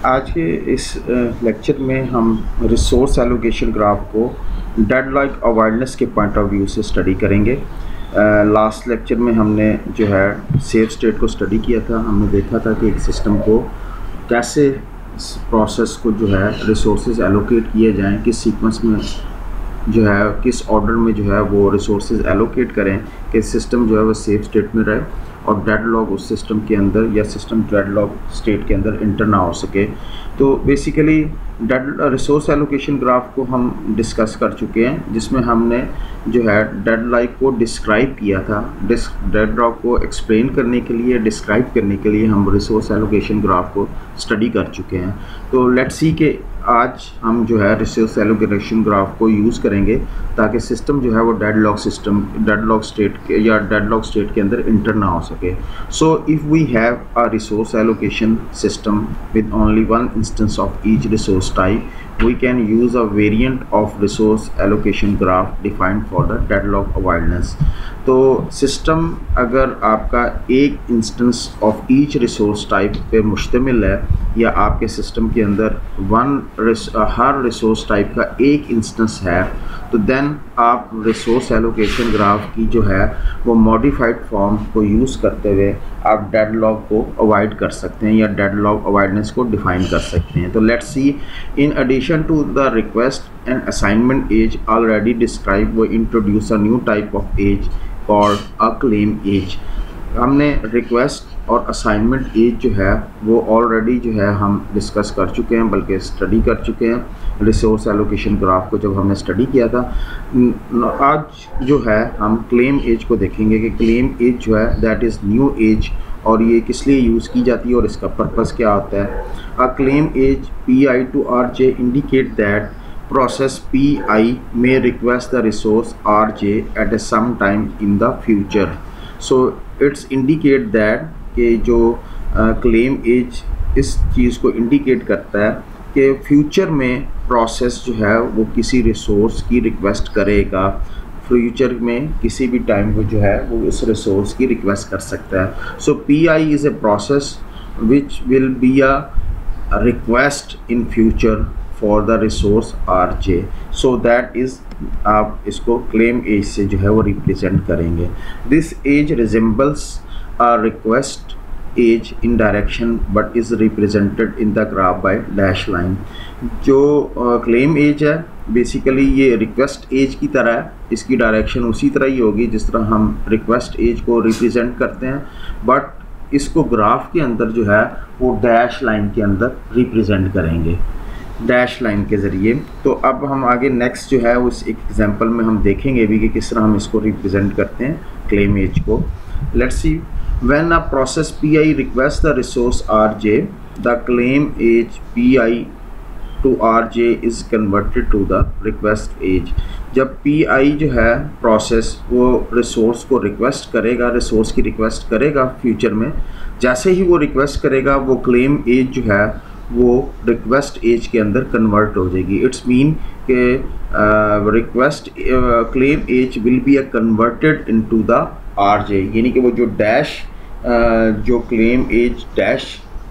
आज के इस लेक्चर में हम रिसोर्स एलोकेशन ग्राफ को डेडलॉक अवॉइडेंस के पॉइंट ऑफ व्यू से स्टडी करेंगे। लास्ट लेक्चर में हमने जो है सेफ स्टेट को स्टडी किया था। हमने देखा था कि एक सिस्टम को कैसे प्रोसेस को जो है रिसोर्सेज एलोकेट किए जाएं, किस सीक्वेंस में जो है किस ऑर्डर में जो है वो रिसोर्सेज एलोकेट करें कि सिस्टम जो है वो सेफ स्टेट में रहे और डेडलॉक उस सिस्टम के अंदर या सिस्टम डेडलॉक स्टेट के अंदर इंटर ना हो सके। तो बेसिकली रिसोर्स एलोकेशन ग्राफ को हम डिस्कस कर चुके हैं, जिसमें हमने जो है डेडलॉक को डिस्क्राइब किया था। डेडलॉक को एक्सप्लेन करने के लिए, डिस्क्राइब करने के लिए हम रिसोर्स एलोकेशन ग्राफ को स्टडी कर चुके हैं। तो लेट्स सी कि आज हम जो है रिसोर्स एलोकेशन ग्राफ को यूज़ करेंगे ताकि सिस्टम जो है वो डेडलॉक स्टेट के अंदर इंटर ना हो सके। So if we have a resource allocation system with only one instance of each resource type, we can use a variant of resource allocation graph defined for the deadlock avoidance। तो system अगर आपका एक instance of each resource type पे मुश्तमिल है या आपके system के अंदर हर रिसोर्स टाइप का एक इंस्टेंस है, तो देन आप रिसोर्स एलोकेशन ग्राफ की जो है वो मॉडिफाइड फॉर्म को यूज़ करते हुए आप डेडलॉक को अवॉइड कर सकते हैं या डेडलॉक अवॉइडेंस को डिफाइन कर सकते हैं। तो let's see, in addition to the request and assignment edge already describe, वो introduce a new type of edge called a claim edge. हमने रिक्वेस्ट और असाइनमेंट एज जो है वो ऑलरेडी जो है हम डिस्कस कर चुके हैं, बल्कि स्टडी कर चुके हैं रिसोर्स एलोकेशन ग्राफ को जब हमने स्टडी किया था। आज जो है हम क्लेम एज को देखेंगे कि क्लेम एज जो है दैट इज़ न्यू एज और ये किस लिए यूज़ की जाती है और इसका पर्पस क्या होता है। A claim edge PI to RJ indicate that process PI may request the resource RJ at a some time in the future। So it's indicate that कि जो claim age इस चीज़ को इंडिकेट करता है कि फ्यूचर में प्रोसेस जो है वो किसी रिसोर्स की रिक्वेस्ट करेगा। फ्यूचर में किसी भी टाइम वो जो है वो उस रिसोर्स की रिक्वेस्ट कर सकता है। सो PI is a process which will be a request in future for the resource RJ। So that is आप इसको क्लेम एज से जो है वो रिप्रेजेंट करेंगे। This edge resembles a request edge in direction but is represented in the graph by dash line. जो claim edge है basically ये रिक्वेस्ट एज की तरह है, इसकी डायरेक्शन उसी तरह ही होगी जिस तरह हम रिक्वेस्ट एज को रिप्रेजेंट करते हैं, बट इसको ग्राफ के अंदर जो है वो डैश लाइन के अंदर रिप्रेजेंट करेंगे, डैश लाइन के ज़रिए। तो अब हम आगे नेक्स्ट जो है उस एक एग्जांपल में हम देखेंगे भी कि किस तरह हम इसको रिप्रेजेंट करते हैं क्लेम एज को। Let's see, when a process PI request the resource RJ, the claim edge PI to RJ is converted to the request edge. जब PI जो है प्रोसेस वो रिसोर्स को रिक्वेस्ट करेगा, रिसोर्स की रिक्वेस्ट करेगा फ्यूचर में, जैसे ही वो रिक्वेस्ट करेगा वो क्लेम एज जो है वो रिक्वेस्ट एज के अंदर कन्वर्ट हो जाएगी। इट्स मीन के request claim edge will be converted into the RJ, यानी कि वो जो डैश जो क्लेम एज डैश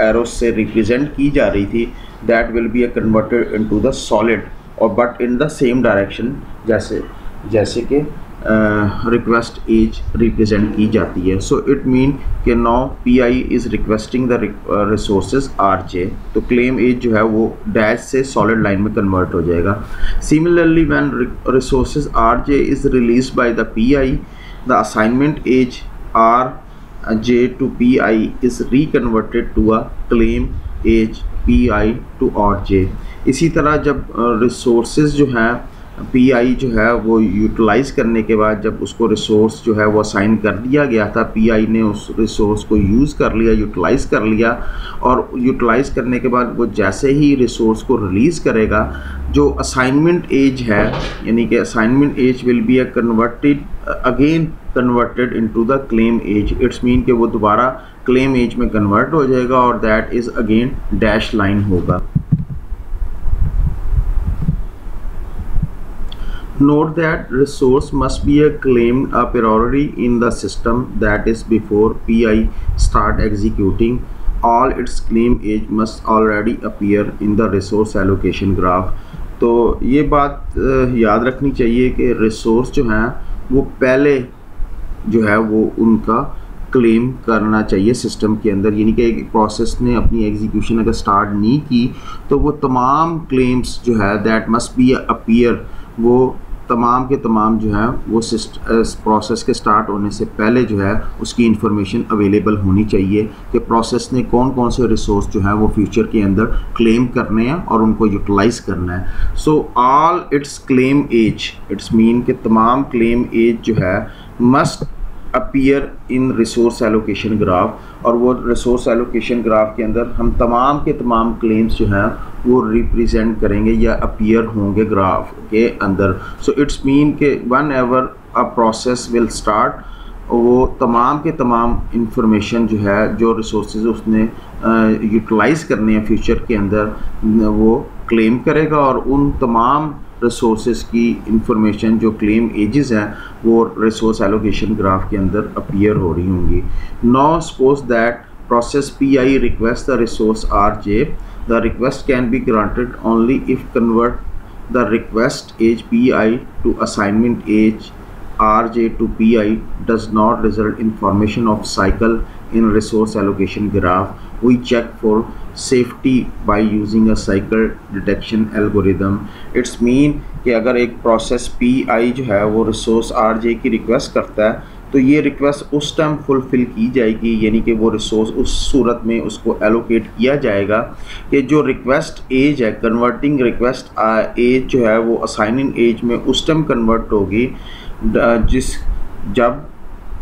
एरो से रिप्रेजेंट की जा रही थी that will be converted into the solid और but in the same direction जैसे कि रिक्वेस्ट एज रिप्रेजेंट की जाती है। सो इट मीन कि now PI is requesting the resources RJ, तो क्लेम एज जो है वो डैश से सॉलिड लाइन में कन्वर्ट हो जाएगा। Similarly when resources RJ is release by the PI, the assignment edge RJ to PI is reconverted to a claim edge PI to RJ। इसी तरह जब रिसोर्सेज जो हैं PI जो है वो यूटिलाइज़ करने के बाद, जब उसको रिसोर्स जो है वो असाइन कर दिया गया था, PI ने उस रिसोर्स को यूज़ कर लिया, यूटिलाइज़ कर लिया, और यूटिलाइज़ करने के बाद वो जैसे ही रिसोर्स को रिलीज़ करेगा, जो असाइनमेंट एज है यानी कि assignment edge will be converted into the claim edge. It's mean कि वो दोबारा क्लेम एज में कन्वर्ट हो जाएगा और that is again dash line होगा। Note that resource must be claimed a priori in the system, that is before PI start executing all its claim age must already appear in the resource allocation graph। तो ये बात याद रखनी चाहिए कि resource जो हैं वो पहले जो है वो उनका क्लेम करना चाहिए सिस्टम के अंदर, यानी कि एक प्रोसेस ने अपनी एग्जीक्यूशन अगर स्टार्ट नहीं की तो वो तमाम क्लेम्स जो है दैट मस्ट बी अपीयर, वो तमाम के तमाम जो है वो प्रोसेस के स्टार्ट होने से पहले जो है उसकी इंफॉर्मेशन अवेलेबल होनी चाहिए कि प्रोसेस ने कौन कौन से रिसोर्स जो है वो फ्यूचर के अंदर क्लेम करने हैं और उनको यूटिलाइज करना है। So all its claim edge, it's mean कि तमाम क्लेम एज जो है must appear in resource allocation graph, और वो रिसोर्स एलोकेशन ग्राफ के अंदर हम तमाम के तमाम क्लेम्स जो हैं वो रिप्रेजेंट करेंगे या अपीयर होंगे ग्राफ के अंदर। सो इट्स मीन के one ever a process will start, वो तमाम के तमाम इंफॉर्मेशन जो है जो रिसोर्सेज उसने यूटिलाइज़ करने हैं फ्यूचर के अंदर वो क्लेम करेगा, और उन तमाम रिसोर्सेज की इंफॉर्मेशन जो क्लेम एजेस हैं वो रिसोर्स एलोकेशन ग्राफ के अंदर अपीयर हो रही होंगी। Now suppose that process PI request the resource RJ, the request can be granted only if convert the request edge PI to assignment edge RJ to PI does not result in formation of cycle in resource allocation graph. We check for safety by using a cycle detection algorithm. It's mean कि अगर एक process PI जो है वो resource RJ की request करता है तो ये रिक्वेस्ट उस टाइम फुलफ़िल की जाएगी, यानी कि वो रिसोर्स उस सूरत में उसको एलोकेट किया जाएगा कि जो रिक्वेस्ट एज है, कन्वर्टिंग रिक्वेस्ट एज जो है वो असाइनिंग एज में उस टाइम कन्वर्ट होगी जब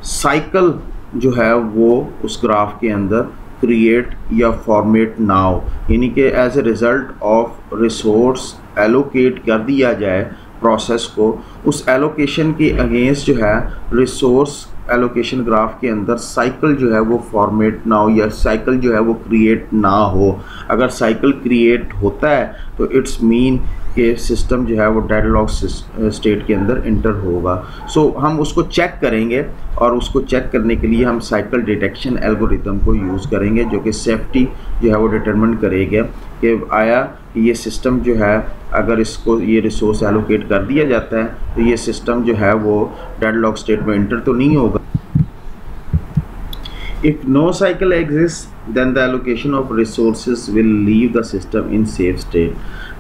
साइकिल जो है वो उस ग्राफ के अंदर क्रिएट या फॉर्मेट ना हो, यानी कि as a result of resource allocate कर दिया जाए प्रोसेस को, उस एलोकेशन के अगेंस्ट जो है रिसोर्स एलोकेशन ग्राफ के अंदर साइकिल जो है वो फॉर्मेट ना हो या साइकिल जो है वो क्रिएट ना हो। अगर साइकिल क्रिएट होता है तो इट्स मीन कि सिस्टम जो है वो डेडलॉक स्टेट के अंदर इंटर होगा। सो हम उसको चेक करेंगे, और उसको चेक करने के लिए हम साइकिल डिटेक्शन एल्गोरिथम को यूज़ करेंगे जो कि सेफ्टी जो है वो डिटरमिन करेगा कि आया ये सिस्टम जो है अगर इसको ये रिसोर्स एलोकेट कर दिया जाता है तो ये सिस्टम जो है वो डेडलॉक स्टेट में इंटर तो नहीं होगा। If no cycle exists, then the allocation of resources will leave the system in safe state.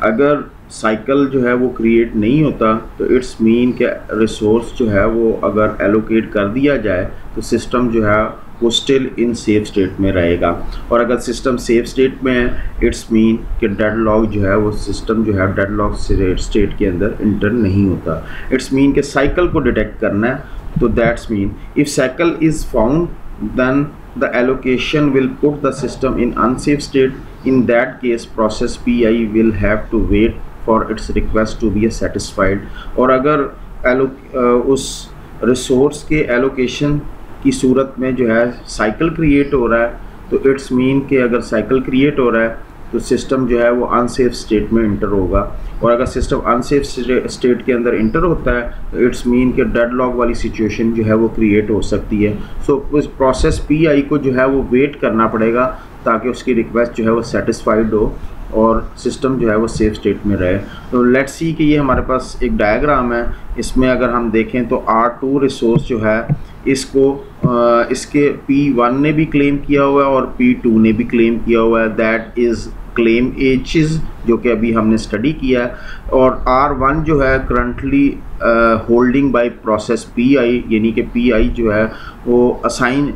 अगर साइकिल जो है वो क्रिएट नहीं होता तो इट्स मीन कि रिसोर्स जो है वो अगर एलोकेट कर दिया जाए तो सिस्टम जो है वो स्टिल इन सेफ स्टेट में रहेगा, और अगर सिस्टम सेफ स्टेट में है इट्स मीन कि डेडलॉक जो है वो सिस्टम जो है डेडलॉक स्टेट के अंदर इंटर नहीं होता। इट्स मीन कि साइकिल को डिटेक्ट करना है, तो that's mean if cycle is found then the allocation will put the system in unsafe state. In that case process PI will have to wait for its request to be satisfied। और अगर उस resource के allocation की सूरत में जो है cycle create हो रहा है तो इट्स मीन कि अगर साइकिल क्रिएट हो रहा है तो सिस्टम जो है वो अनसेफ स्टेट में इंटर होगा, और अगर सिस्टम अनसेफ स्टेट के अंदर इंटर होता है तो इट्स मीन कि डेडलॉक वाली सिचुएशन जो है वो क्रिएट हो सकती है। सो उस प्रोसेस PI को जो है वो वेट करना पड़ेगा ताकि उसकी रिक्वेस्ट जो है वो सेटिस्फाइड हो और सिस्टम जो है वो सेफ स्टेट में रहे। तो लेट्स सी कि ये हमारे पास एक डायग्राम है, इसमें अगर हम देखें तो R2 रिसोर्स जो है इसको इसके P1 ने भी क्लेम किया हुआ है और P2 ने भी क्लेम किया हुआ है, दैट इज़ क्लेम एजेस जो कि अभी हमने स्टडी किया है। और R1 जो है currently holding by process PI, यानी कि PI जो है वो असाइन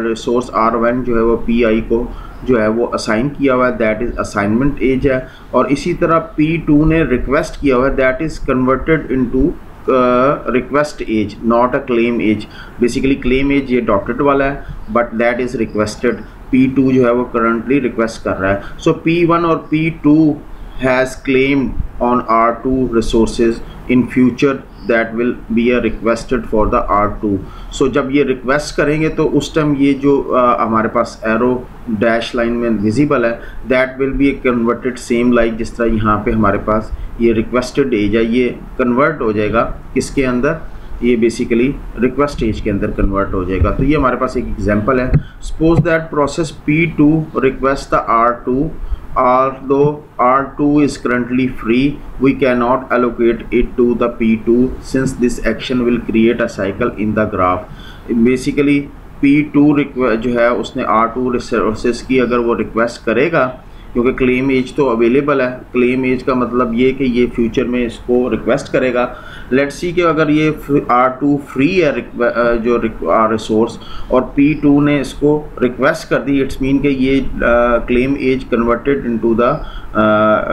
रिसोर्स R1 जो है वो PI को जो है वो असाइन किया हुआ है, दैट इज़ असाइनमेंट एज है। और इसी तरह P2 ने रिक्वेस्ट किया हुआ है, that is converted into request edge, not a claim edge. Basically claim edge ये डॉटेड वाला है but that is requested. P2 जो है वो करंटली रिक्वेस्ट कर रहा है। सो P1 और P2 has claimed on R2 resources in future that will be a requested for the R2। सो जब ये रिक्वेस्ट करेंगे तो उस टाइम ये जो हमारे पास एरो डैश लाइन में विजिबल है that will be converted same like जिस तरह यहाँ पे हमारे पास ये रिक्वेस्टेड एज है, ये कन्वर्ट हो जाएगा किसके अंदर, ये बेसिकली रिक्वेस्ट स्टेज के अंदर कन्वर्ट हो जाएगा। तो ये हमारे पास एक एग्जांपल है। Suppose that process P2 request the R2, although R2 is currently free, we cannot allocate it to the P2 since this action will create a cycle in the graph. Basically P2 जो है उसने R2 resources की अगर वो request करेगा, क्योंकि claim as तो available है, क्लेम एज का मतलब ये कि ये फ्यूचर में इसको रिक्वेस्ट करेगा। लेट्स सी कि अगर ये R2 फ्री है जो रिसोर्स और P2 ने इसको रिक्वेस्ट कर दी, इट्स मीन कि ये claim edge converted into the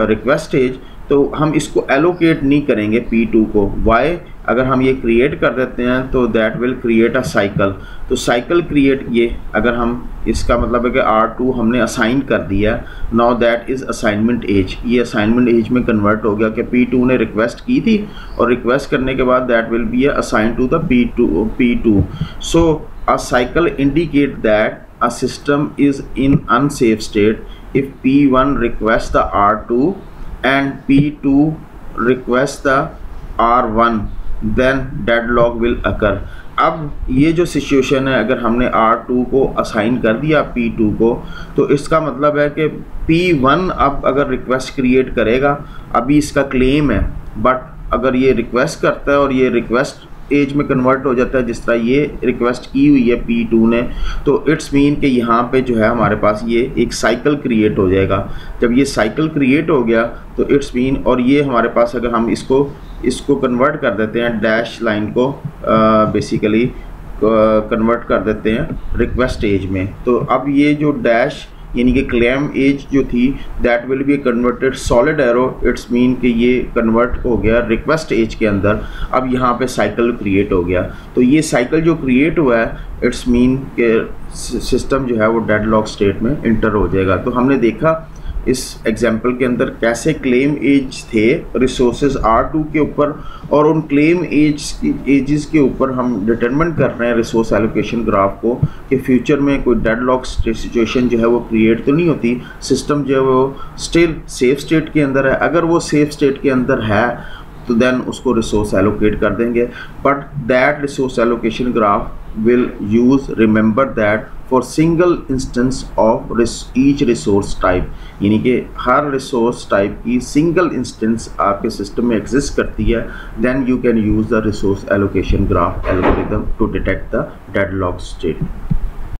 request edge, तो हम इसको एलोकेट नहीं करेंगे P2 को। वाई? अगर हम ये क्रिएट कर देते हैं तो that will create a cycle. तो साइकिल क्रिएट, ये अगर हम इसका मतलब है कि R2 हमने असाइन कर दिया, now that is assignment edge, ये असाइनमेंट एज में कन्वर्ट हो गया कि P2 ने रिक्वेस्ट की थी और रिक्वेस्ट करने के बाद that will be assign to the P2। So a cycle indicate that a system is in unsafe state if P1 request the R2 and P2 request the R1, then deadlock will occur। अब ये जो situation है, अगर हमने R2 को assign कर दिया P2 को, तो इसका मतलब है कि P1 अब अगर रिक्वेस्ट क्रिएट करेगा, अभी इसका क्लेम है, बट अगर ये रिक्वेस्ट करता है और ये रिक्वेस्ट एज में कन्वर्ट हो जाता है जिस तरह ये रिक्वेस्ट की हुई है P2 ने, तो इट्स मीन कि यहाँ पे जो है हमारे पास ये एक साइकिल क्रिएट हो जाएगा। जब ये साइकिल क्रिएट हो गया तो इट्स मीन, और ये हमारे पास अगर हम इसको कन्वर्ट कर देते हैं, डैश लाइन को बेसिकली कन्वर्ट कर देते हैं रिक्वेस्ट एज में, तो अब ये जो डैश यानी कि क्लेम एज जो थी that will be converted solid arrow, it's mean कि ये कन्वर्ट हो गया रिक्वेस्ट एज के अंदर। अब यहाँ पे साइकिल क्रिएट हो गया, तो ये साइकिल जो क्रिएट हुआ है इट्स मीन के सिस्टम जो है वो डेडलॉक स्टेट में इंटर हो जाएगा। तो हमने देखा इस एग्जाम्पल के अंदर कैसे क्लेम एज थे रिसोर्सेज R2 के ऊपर, और उन क्लेम एजेस के ऊपर हम डिटरमिन कर रहे हैं रिसोर्स एलोकेशन ग्राफ को कि फ्यूचर में कोई डेडलॉक सिचुएशन जो है वो क्रिएट तो नहीं होती, सिस्टम जो है वो स्टिल सेफ स्टेट के अंदर है। अगर वो सेफ स्टेट के अंदर है तो देन उसको रिसोर्स एलोकेट कर देंगे, but that resource allocation graph will use, remember that for single instance of each resource type, यानी कि हर रिसोर्स टाइप की सिंगल इंस्टेंस आपके सिस्टम में एग्जिस्ट करती है, then you can use the resource allocation graph algorithm to detect the deadlock state।